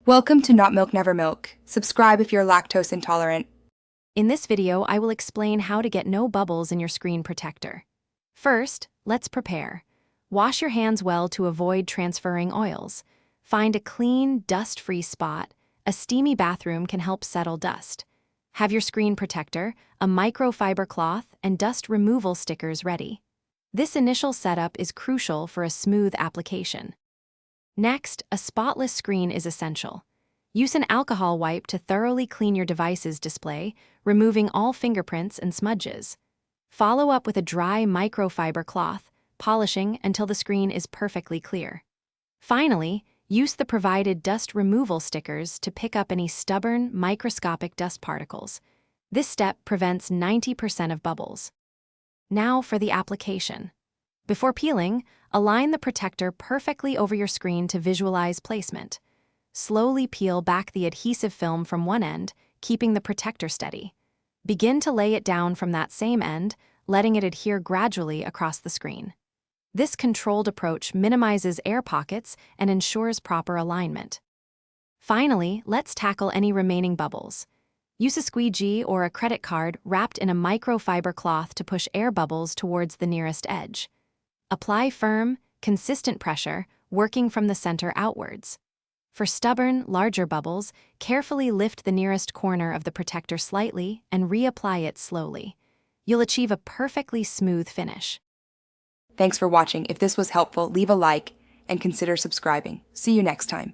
Welcome to Not Milk Never Milk. Subscribe if you're lactose intolerant. In this video, I will explain how to get no bubbles in your screen protector. First, let's prepare. Wash your hands well to avoid transferring oils. Find a clean, dust-free spot. A steamy bathroom can help settle dust. Have your screen protector, a microfiber cloth, and dust removal stickers ready. This initial setup is crucial for a smooth application. Next, a spotless screen is essential. Use an alcohol wipe to thoroughly clean your device's display, removing all fingerprints and smudges. Follow up with a dry microfiber cloth, polishing until the screen is perfectly clear. Finally, use the provided dust removal stickers to pick up any stubborn, microscopic dust particles. This step prevents 90% of bubbles. Now for the application. Before peeling, align the protector perfectly over your screen to visualize placement. Slowly peel back the adhesive film from one end, keeping the protector steady. Begin to lay it down from that same end, letting it adhere gradually across the screen. This controlled approach minimizes air pockets and ensures proper alignment. Finally, let's tackle any remaining bubbles. Use a squeegee or a credit card wrapped in a microfiber cloth to push air bubbles towards the nearest edge. Apply firm, consistent pressure, working from the center outwards. For stubborn, larger bubbles, carefully lift the nearest corner of the protector slightly and reapply it slowly. You'll achieve a perfectly smooth finish. Thanks for watching. If this was helpful, leave a like and consider subscribing. See you next time.